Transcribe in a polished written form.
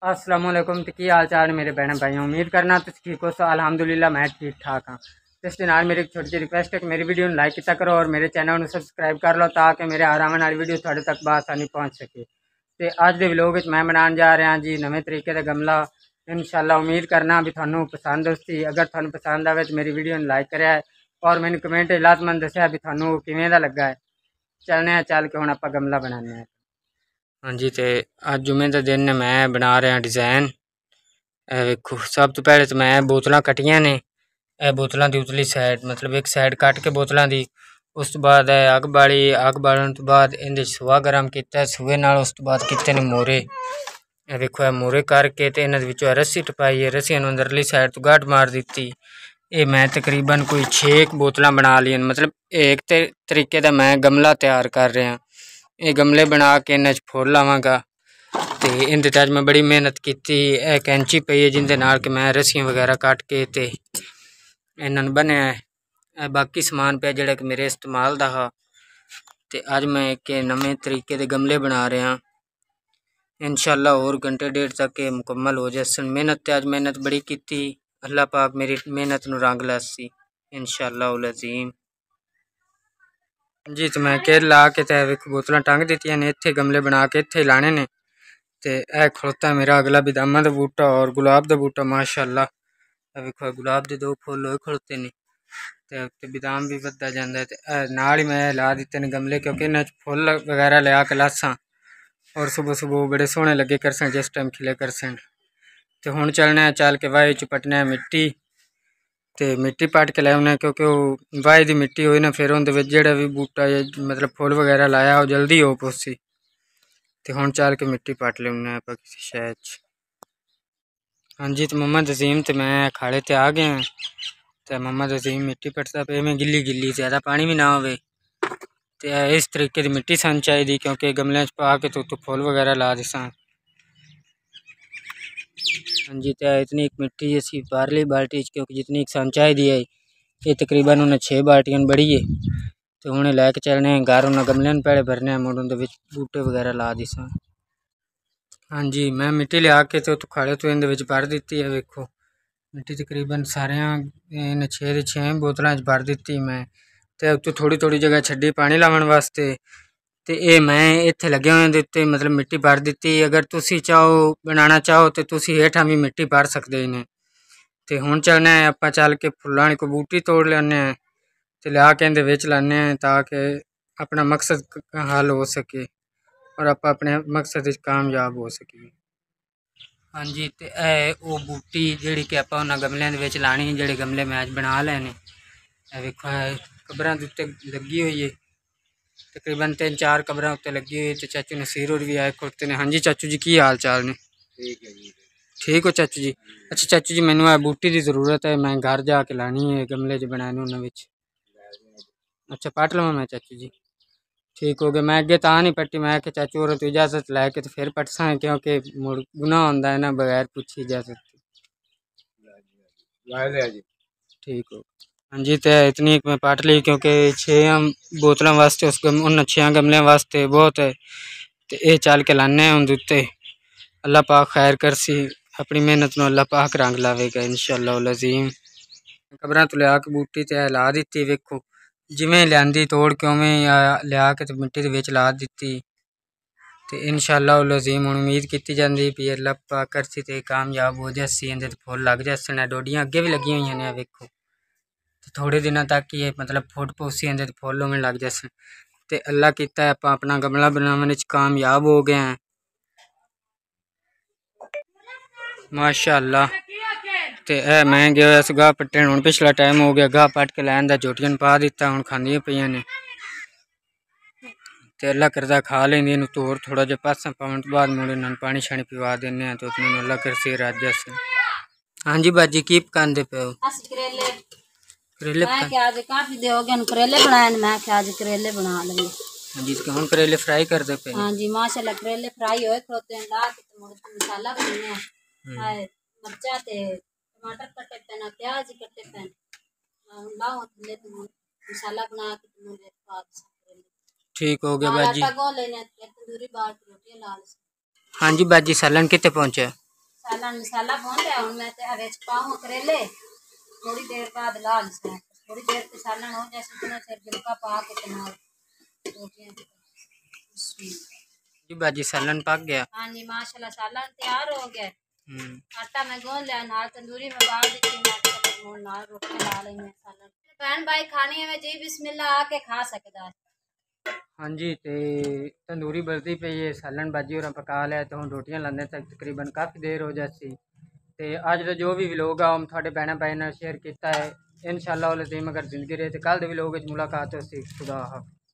अस्सलाम वालेकुम। तो की हाल चाल मेरे बहन भाई, उम्मीद करना तुम ठीक हो। सो अल्हम्दुलिल्लाह मैं ठीक ठाक हाँ। तो इस दिन आज मेरी एक छोटी सी रिक्वेस्ट है कि मेरी वीडियो लाइक किया करो और मेरे चैनल में सब्सक्राइब कर लो ताकि मेरे हर आने वाली वीडियो थोड़े तक बआसानी पहुँच सके। तो अज के व्लॉग मैं बनाने जा रहा जी नवे तरीके का गमला। इंशाल्लाह उम्मीद करना भी थानू पसंद उसी। अगर थानू पसंद आए तो मेरी वीडियो लाइक करे और मैंने कमेंट लाजमन दसिया भी थानू किवें दा लगा है। चलने चल के हुण आपां गमला बनाने। हाँ जी, तो अज जुमे का दिन मैं बना रहा डिज़ाइन। वेखो सब तो पहले तो मैं बोतल कट्टियां ने। बोतलों की उतली साइड मतलब एक साइड कट के बोतलों की। उस तो बाद अग बाली, अग बालन तो बाद इन सुआ गर्म किया। सूए नाल उस तो बाद किते ने मोरे। वेखो मोरे करके तो इन्होंने रस्सी टपाई है। रस्सियां अंदरली साइड तो गाठ मार दी। ये मैं तकरीबन कोई 6 बोतल बना ली। मतलब एक तरीके का मैं गमला तैयार कर रहा। ये गमले बना के इन्हें फुल लावांगा। तो इनते अज मैं बड़ी मेहनत की। कैंची पई है जिंदे नाल कि मैं रस्सियां वगैरह कट के ते इन्होंने बनया। बाकी समान पे जोड़ा कि मेरे इस्तेमाल का हा। तो अज मैं एक नवे तरीके के गमले बना रहा। इंशाअल्लाह और घंटे डेढ़ तक मुकम्मल हो जाए। मेहनत अज मेहनत बड़ी की। अल्लाह पाक मेरी मेहनत नूं रंग लासी इंशाअल्लाह उल अज़ीम। जी तो मैं केर ला के तो बोतल टंग दित्तियां ने। इत्थे गमले बना के इत्थे लाने ने। तो यह खड़ोता मेरा अगला बदामा का बूटा और गुलाब का बूटा। माशाअल्लाह वेखो गुलाब के 2 फुल होए खड़ोते ने। तो बदाम भी वधदा जांदा है। तो नाल ही मैं ला दिते ने गमले क्योंकि इन्हां फुल वगैरह लिया के लासा और सुबह सुबह बड़े सोहने लगे करसन जिस टाइम खिले करसन। तो हुण चलना चल के वाही च पटना मिट्टी। तो मिट्टी पट के लाने क्योंकि वो वाही की मिट्टी हुई ना फिर उनके जोड़ा भी बूटा मतलब फुल वगैरह लाया वो जल्दी हो पोसी। तो हुण चल के मिट्टी पट लेने आप किसी शहर। हाँ जी तो मोहम्मद अजीम तो मैं अखाड़े ते आ गए हैं। तो मोहम्मद अजीम मिट्टी पटता पे में गिल्ली गिल्ली ज़्यादा पानी भी ना हो। तो इस तरीके की मिट्टी सन चाहिए क्योंकि गमले पा के तो फुल वगैरह ला दिसा। हाँ जी तो इतनी एक मिट्टी असी बारली बाल्टी क्योंकि जितनी एक सन चाहिए है ये तकरीबन उन्हें 6 बाल्टियां बड़ी है। तो उन्हें लैके चलने घर उन्हें गमले पहले भरने मुड़ उनके बूटे वगैरह ला दिसा। हाँ जी मैं मिट्टी लिया के तो खाड़े तो इन भर दी है। वेखो मिट्टी तकरीबन सारिया इन 6 बोतलों भर दी मैं। तो उत्तों थोड़ी थोड़ी जगह छड्डी पानी लावन वास्ते। तो ये मैं इत्थे लगे हुए उत्ते मतलब मिट्टी भर दी। अगर तुसी चाहो बनाना चाहो तो तुसी हेठा भी मिट्टी भर सकते इन्हें। तो हुण चलने आपां चल के फुल्लां को बूटी तोड़ लेने तो लिया के इहदे विच लाने ताकि अपना मकसद हल हो सके और आप अपने मकसद कामयाब हो सके। हाँ जी तो वो बूटी जी कि आप गमलों के लानी जोड़े गमले मैं अज बना लेने। वेखो कबरां उत्ते लगी हुई है। तकरीबन 3-4 कबरां उत्ते लगी हुई। तो चाचू नसीर होर भी आए खुड़ते ने। हाँ जी चाचू जी की हाल चाल ने? ठीक हो चाचू जी? अच्छा चाचू जी मैनू बूटी की जरूरत है। मैं घर जाके लानी है गमले च बनाने उन्होंने। अच्छा पट लवां मैं चाचू जी? ठीक हो गया। मैं अगे ता नहीं पट्टी मैं कि चाचू और तो इजाजत लैके तो फिर पटसा क्योंकि मुड़ गुनाह होंदा है ना बगैर पूछी इजाजत। ठीक हो। हाँ जी तो इतनी एक मैं पट ली क्योंकि 6 बोतलों वास्ते उन 6 गमलों वास्ते बहुत है। तो ये चल के लाने उन उत्ते अल्लाह पाक खैर करसी। अपनी मेहनत में अल्लाह पाक रंग लावेगा इंशाअल्लाह उल अज़ीम। कबरां तो लिया के बूटी तो ला दी। वेखो जिमें लियांदी तोड़ के उवें लिया के तो मिट्टी के ला दी। तो इंशाअल्लाह उल अज़ीम हुण उम्मीद की जाती भी अल्लाह पाक करसी तो कामयाब हो जासी। इहदे फुल लग जासन। डोडियां अगे भी लगी हुई ने वेखो। तो थोड़े दिनों तक ही मतलब फुट पोसी इहदे फुल उवें लग जासन। तो अल्लाह किता आप अपना गमला बनाने कामयाब हो गए हैं माशाअल्लाह। तो मैं गया गाह पट्टन। हूँ पिछला टाइम हो गया गाह पट के लैन का झोटियां पा दिता। हूँ खांदियां पईयां ने। तो अल्लाह करदा खा लेंदी इनू तो होर थोड़ा जिहा पासा पाउण तो बाद मुड़े इन्हां पानी शानी पिवा देने तो इन्होंने अल्लाह कर से रज जासन। हाँ जी बाजी की पकांदे पे हो? करेले आज काफी दे हो गए करेले बनाए मैं आज करेले बना लेंगे। हाँ जी तो हम करेले फ्राई कर दे पे? हाँ जी माशाल्लाह करेले फ्राई होए खड़ोते हैं ला के मसाला बनाने हैं मरचा ते टमाटर कटे पे ना प्याज कटे पे लाओ ले तुम मसाला बना के तुम ठीक हो गया बाजी। हाँ जी बाजी सालन कितने पहुंचे? सालन मसाला भून लिया हूँ मैं विच पाऊँ करेले थोड़ी देर बाद लाल से थोड़ी देर ते सालन हो जाए इतना फिर गिलका पा के नाल रोटियां जी बाजी सालन पक गया। हाँ जी माशाल्लाह सालन तैयार हो गया। आटा मैं गूंद लिया नाल तंदूरी में डाल दी नाल रोटी ला लेंगे सालन बहन भाई खानी है जी बिस्मिल्लाह आके खा सकता है। हाँ जी तो तंदूरी बरती पे ये सालन बाजी और पका लिया तो हम रोटियां लाने तक तकरीबन काफ़ी देर हो जाती। तो अज का जो भी व्लॉग आ हम थोड़े भैन भाई ने शेयर किया है। इंशाअल्लाह अगर जिंदगी रहे तो कल के व्लॉग मुलाकात हो सी। खुदा हाफिज़।